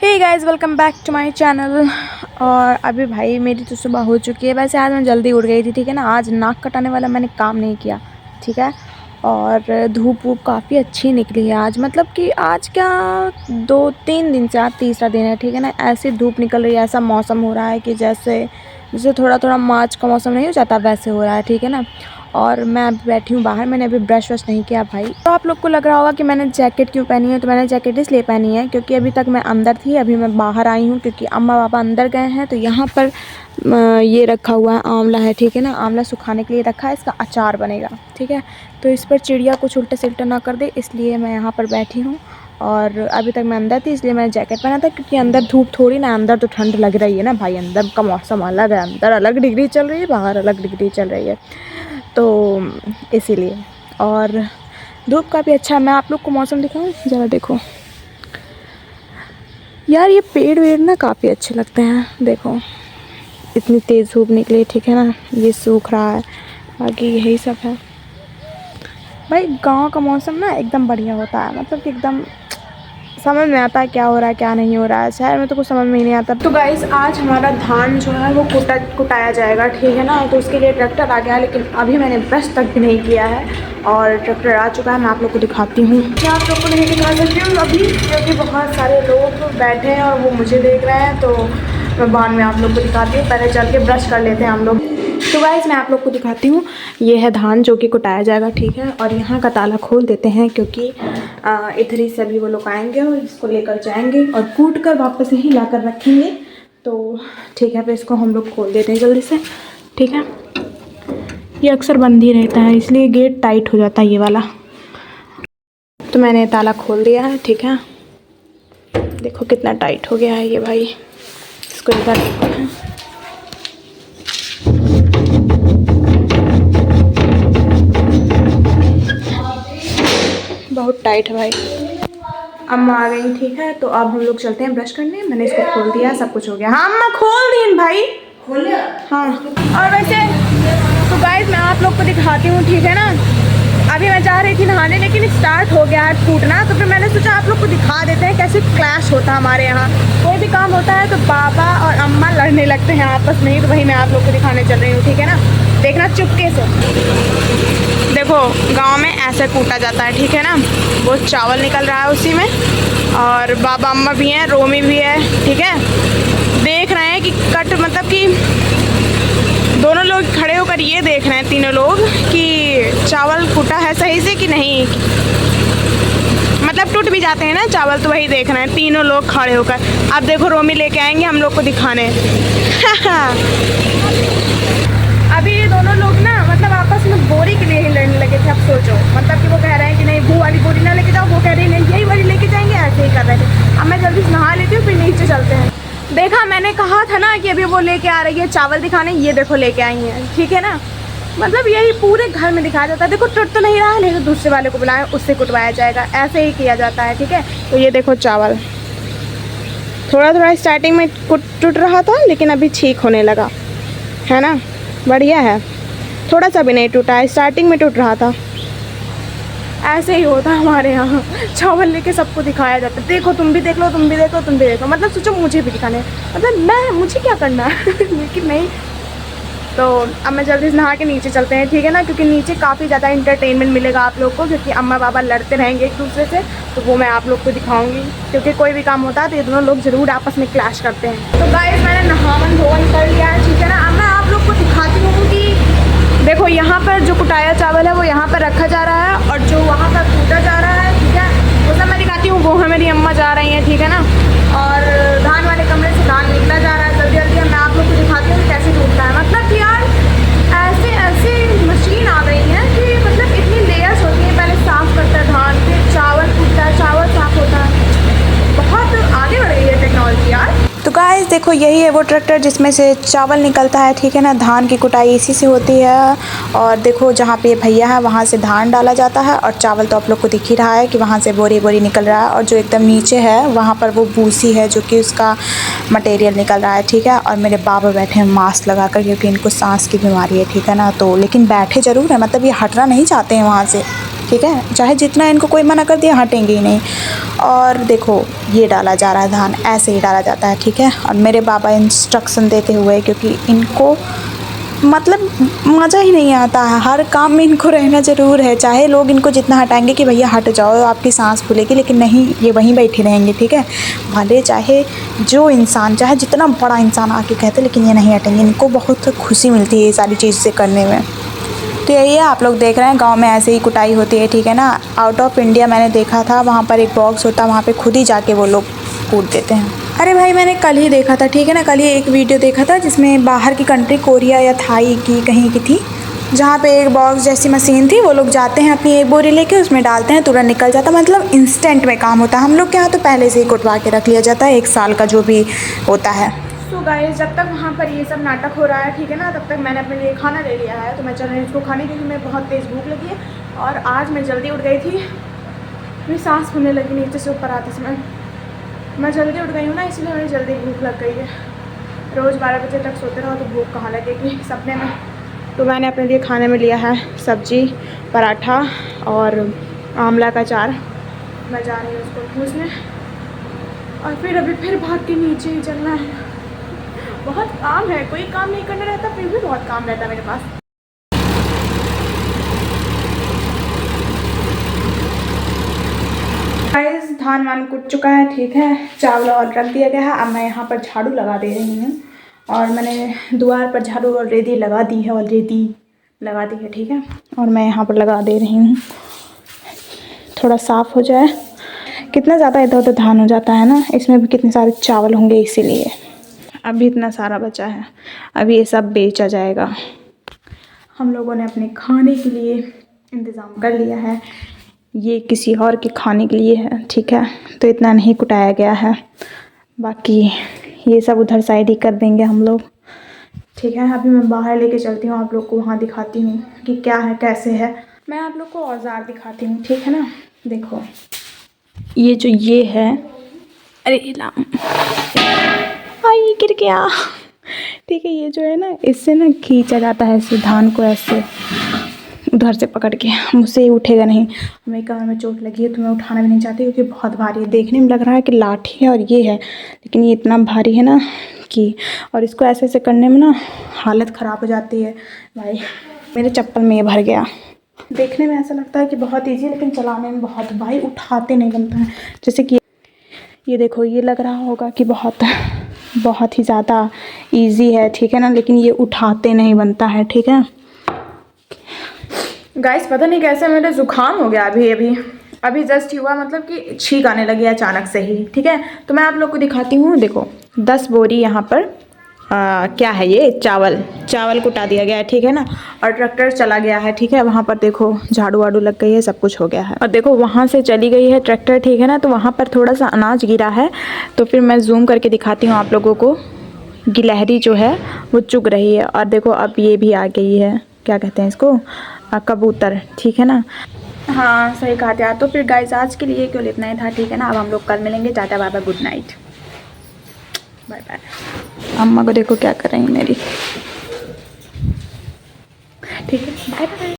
Hey guys, welcome back to my channel. और अभी भाई मेरी तो सुबह हो चुकी है। वैसे आज मैं जल्दी उठ गई थी, ठीक है ना। आज नाक कटाने वाला मैंने काम नहीं किया, ठीक है। और धूप वूप काफ़ी अच्छी निकली है आज, मतलब कि आज क्या 2-3 दिन से आज तीसरा दिन है, ठीक है ना। ऐसी धूप निकल रही है, ऐसा मौसम हो रहा है कि जैसे जैसे थोड़ा थोड़ा मार्च का मौसम नहीं हो जाता, वैसे हो रहा है, ठीक है ना। और मैं अभी बैठी हूँ बाहर, मैंने अभी ब्रश वश नहीं किया भाई। तो आप लोग को लग रहा होगा कि मैंने जैकेट क्यों पहनी है। तो मैंने जैकेट इसलिए पहनी है क्योंकि अभी तक मैं अंदर थी, अभी मैं बाहर आई हूँ क्योंकि अम्मा पापा अंदर गए हैं। तो यहाँ पर ये रखा हुआ है आंवला है, ठीक है ना। आंवला सुखाने के लिए रखा है, इसका अचार बनेगा, ठीक है। तो इस पर चिड़िया कुछ उल्टा सिल्टा ना कर दे, इसलिए मैं यहाँ पर बैठी हूँ। और अभी तक मैं अंदर थी, इसलिए मैंने जैकेट पहना था क्योंकि अंदर धूप थोड़ी ना, अंदर तो ठंड लग रही है ना भाई। अंदर का मौसम अलग है, अंदर अलग डिग्री चल रही है, बाहर अलग डिग्री चल रही है, तो इसीलिए। और धूप का भी अच्छा, मैं आप लोग को मौसम दिखाऊं, ज़रा देखो यार, ये पेड़ वेड़ ना काफ़ी अच्छे लगते हैं। देखो इतनी तेज़ धूप निकली, ठीक है ना। ये सूख रहा है, बाकी यही सब है भाई। गांव का मौसम ना एकदम बढ़िया होता है, मतलब कि एकदम समझ में आता है क्या हो रहा है क्या नहीं हो रहा है। शहर में तो कुछ समझ में ही नहीं आता। तो गाइस आज हमारा धान जो है वो कुटाया जाएगा, ठीक है ना। तो उसके लिए ट्रैक्टर आ गया है, लेकिन अभी मैंने ब्रश तक भी नहीं किया है और ट्रैक्टर आ चुका है। मैं आप लोग को दिखाती हूँ। क्या आप लोग को नहीं दिखा सकती हूँ अभी, क्योंकि बहुत सारे लोग बैठे हैं और वो मुझे देख रहे हैं। तो मैं बाद में आप लोग को दिखाती हूँ, पहले चल के ब्रश कर लेते हैं हम लोग। तो गाइस मैं आप लोग को दिखाती हूँ, ये है धान जो कि कुटाया जाएगा, ठीक है। और यहाँ का ताला खोल देते हैं क्योंकि इधर ही सभी वो लोग आएंगे और इसको लेकर जाएंगे और कूट कर वापस यहीं ला कर रखेंगे। तो ठीक है, फिर इसको हम लोग खोल देते हैं जल्दी से, ठीक है। ये अक्सर बंद ही रहता है, इसलिए गेट टाइट हो जाता है ये वाला। तो मैंने ताला खोल दिया है, ठीक है। देखो कितना टाइट हो गया है ये भाई। इसको इधर रखते हैं। बहुत टाइट है भाई। अम्मा आ गई, ठीक है। तो अब हम लोग चलते हैं ब्रश करने। मैंने इसको खोल दिया, सब कुछ हो गया। हाँ अम्मा खोल दी भाई, खोल लिया। हाँ और वैसे तो गाइस मैं आप लोग को दिखाती हूँ, ठीक है ना। अभी मैं जा रही थी नहाने, लेकिन स्टार्ट हो गया है फूटना। तो फिर मैंने सोचा आप लोग को दिखा देते हैं कैसे क्लैश होता है हमारे यहाँ। कोई भी काम होता है तो पापा और अम्मा लड़ने लगते हैं आपस में ही। तो वही मैं आप लोग को दिखाने चल रही हूँ, ठीक है ना। देखना चुपके से। देखो गांव में ऐसे कूटा जाता है, ठीक है ना। वो चावल निकल रहा है उसी में, और बाबा अम्मा भी हैं, रोमी भी है, ठीक है। देख रहे हैं कि कट, मतलब कि दोनों लोग खड़े होकर ये देख रहे हैं, तीनों लोग, कि चावल कूटा है सही से कि नहीं। मतलब टूट भी जाते हैं ना चावल, तो वही देख रहे हैं तीनों लोग खड़े होकर। अब देखो रोमी लेके आएंगे हम लोग को दिखाने। अभी ये दोनों लोग ना मतलब आपस में बोरी के लिए ही लड़ने लगे थे। अब सोचो, मतलब कि वो कह रहे हैं कि नहीं वो वाली बोरी ना लेके जाओ, वो कह रही नहीं यही वाली लेके जाएंगे, ऐसे ही कर रहे थे। अब मैं जल्दी से नहा लेती हूँ, फिर नीचे चलते हैं। देखा मैंने कहा था ना कि अभी वो लेके आ रही है चावल दिखाने, ये देखो लेके आई हैं, ठीक है ना। मतलब यही पूरे घर में दिखाया जाता है। देखो टूट तो नहीं रहा है, नहीं तो दूसरे वाले को बुलाएं, उससे कुटवाया जाएगा, ऐसे ही किया जाता है, ठीक है। तो ये देखो चावल थोड़ा थोड़ा स्टार्टिंग में टूट रहा था, लेकिन अभी ठीक होने लगा है ना, बढ़िया है। थोड़ा सा भी नहीं टूटा है, स्टार्टिंग में टूट रहा था। ऐसे ही होता है हमारे यहाँ, चावल लेके सबको दिखाया जाता है। देखो तुम भी देख लो, तुम भी देखो, तुम भी देखो। मतलब सोचो मुझे भी दिखाने, मतलब मुझे क्या करना है। लेकिन नहीं। तो अब मैं जल्दी से नहा के नीचे चलते हैं, ठीक है ना, क्योंकि नीचे काफ़ी ज़्यादा इंटरटेनमेंट मिलेगा आप लोग को, क्योंकि अम्मा पापा लड़ते रहेंगे एक दूसरे से। तो वो मैं आप लोग को दिखाऊंगी, क्योंकि कोई भी काम होता है तो ये दोनों लोग ज़रूर आपस में क्लैश करते हैं। तो गाइस मैंने नहावन धोवन कर लिया है, ठीक है ना। अब मैं आप लोग को दिखाती हूँ कि देखो यहाँ पर जो कुटाया चावल है वो यहाँ पर रखा जा रहा है, और जो वहाँ पर कूटा जा रहा है, ठीक है, वो सब मैं दिखाती हूँ। वो है मेरी अम्मा जा रही हैं, ठीक है ना। और धान वाले कमरे से धान निकला जा रहा है जल्दी जल्दी। मैं आप लोग को दिखाती हूँ कैसे टूटता है। मतलब कि यार ऐसे ऐसे मशीन आ गई हैं कि मतलब इतनी लेयर्स होती हैं। पहले साफ़ करता है धान, फिर चावल कूटता है, चावल साफ़ होता है। बहुत आगे बढ़ गई है टेक्नोलॉजी यार। तो गाइस देखो यही है वो ट्रैक्टर जिसमें से चावल निकलता है, ठीक है ना। धान की कुटाई इसी से होती है। और देखो जहाँ पे भैया है वहाँ से धान डाला जाता है, और चावल तो आप लोग को दिख ही रहा है कि वहाँ से बोरी बोरी निकल रहा है। और जो एकदम नीचे है वहाँ पर वो भूसी है जो कि उसका मटेरियल निकल रहा है, ठीक है। और मेरे बाबा बैठे हैं मास्क लगा कर, क्योंकि इनको सांस की बीमारी है, ठीक है ना। तो लेकिन बैठे ज़रूर है, मतलब ये हटना नहीं चाहते हैं वहाँ से। ठीक है। चाहे जितना इनको कोई मना कर दिया, हटेंगे ही नहीं। और देखो ये डाला जा रहा है धान, ऐसे ही डाला जाता है, ठीक है। और मेरे बाबा इंस्ट्रक्शन देते हुए, क्योंकि इनको मतलब मज़ा ही नहीं आता है, हर काम में इनको रहना ज़रूर है। चाहे लोग इनको जितना हटाएंगे कि भैया हट जाओ, आपकी सांस फूलेगी, लेकिन नहीं, ये वहीं बैठे रहेंगे, ठीक है। भले चाहे जो इंसान, चाहे जितना बड़ा इंसान आके कहते, लेकिन ये नहीं हटेंगे। इनको बहुत खुशी मिलती है ये सारी चीज़ से करने में। तो यही है, आप लोग देख रहे हैं गांव में ऐसे ही कुटाई होती है, ठीक है ना। आउट ऑफ इंडिया मैंने देखा था, वहाँ पर एक बॉक्स होता है, वहाँ पे खुद ही जाके वो लोग कूट देते हैं। अरे भाई मैंने कल ही देखा था, ठीक है ना, कल ही एक वीडियो देखा था जिसमें बाहर की कंट्री, कोरिया या थाई की कहीं की थी, जहाँ पे एक बॉक्स जैसी मशीन थी। वो लोग जाते हैं अपनी एक बोरी लेके, उसमें डालते हैं, तुरंत निकल जाता, मतलब इंस्टेंट में काम होता है। हम लोग के यहाँ तो पहले से ही कुटवा के रख लिया जाता है, 1 साल का जो भी होता है। तो गाइस जब तक वहाँ पर ये सब नाटक हो रहा है, ठीक है ना, तब तक मैंने अपने लिए खाना ले लिया है। तो मैं चल रही हूँ इसको खाने, क्योंकि मैं बहुत तेज़ भूख लगी है। और आज मैं जल्दी उठ गई थी, मेरी सांस फूलने लगी नीचे से ऊपर आते समय। मैं जल्दी उठ गई हूँ ना, इसलिए मुझे जल्दी भूख लग गई है। रोज़ 12 बजे तक सोते रहो तो भूख कहाँ लगेगी सपने में। तो मैंने अपने लिए खाने में लिया है सब्जी, पराठा और आंवला का अचार। मैं जा रही हूँ उसको ठूसने, और फिर अभी फिर भाग के नीचे ही चलना है। बहुत काम है, कोई काम नहीं करना रहता, फिर भी बहुत काम रहता है मेरे पास। गाइस धान वान कुट चुका है, ठीक है, चावल और रख दिया गया है। अब मैं यहाँ पर झाड़ू लगा दे रही हूँ, और मैंने द्वार पर झाड़ू ऑलरेडी लगा दी है, ठीक है। और मैं यहाँ पर लगा दे रही हूँ, थोड़ा साफ़ हो जाए। कितना ज़्यादा इधर उधर धान हो जाता है ना, इसमें भी कितने सारे चावल होंगे, इसीलिए अभी इतना सारा बचा है। अभी ये सब बेचा जाएगा। हम लोगों ने अपने खाने के लिए इंतज़ाम कर लिया है, ये किसी और के खाने के लिए है, ठीक है। तो इतना नहीं कुटाया गया है, बाकी ये सब उधर साइड ही कर देंगे हम लोग, ठीक है। अभी मैं बाहर लेके चलती हूँ, आप लोग को वहाँ दिखाती हूँ कि क्या है कैसे है। मैं आप लोग को औजार दिखाती हूँ, ठीक है ना। देखो ये है, अरे राम, आई गिर गया, ठीक है। ये जो है ना, इससे ना खींचा जाता है इस धान को, ऐसे उधर से पकड़ के, मुझसे ही उठेगा नहीं। मेरे कमर में चोट लगी है तो मैं उठाना भी नहीं चाहती, क्योंकि बहुत भारी है। देखने में लग रहा है कि लाठी है और ये है, लेकिन ये इतना भारी है ना कि, और इसको ऐसे ऐसे करने में ना हालत ख़राब हो जाती है भाई। मेरे चप्पल में ये भर गया। देखने में ऐसा लगता है कि बहुत ईजी, लेकिन चलाने में बहुत, भाई उठाते नहीं बनता है। जैसे कि ये देखो, ये लग रहा होगा कि बहुत ही ज़्यादा ईजी है, ठीक है ना, लेकिन ये उठाते नहीं बनता है, ठीक है। गाइस पता नहीं कैसे मेरे ज़ुकाम हो गया अभी जस्ट हुआ, मतलब कि छींक आने लगी अचानक से ही, ठीक है। तो मैं आप लोग को दिखाती हूँ। देखो 10 बोरी यहाँ पर क्या है, ये चावल कुटा दिया गया है, ठीक है ना। और ट्रैक्टर चला गया है, ठीक है। वहाँ पर देखो झाड़ू वाड़ू लग गई है, सब कुछ हो गया है। और देखो वहाँ से चली गई है ट्रैक्टर, ठीक है ना। तो वहाँ पर थोड़ा सा अनाज गिरा है, तो फिर मैं जूम करके दिखाती हूँ आप लोगों को। गिलहरी जो है वो चुग रही है, और देखो अब ये भी आ गई है, क्या कहते हैं इसको, कबूतर, ठीक है ना। हाँ सही कहा था। तो फिर गाइस आज के लिए केवल इतना ही था, ठीक है ना। अब हम लोग कल मिलेंगे, tata bye bye, good night, bye bye. अम्मा को देखो क्या कर रही है मेरी, ठीक है, बाय बाय।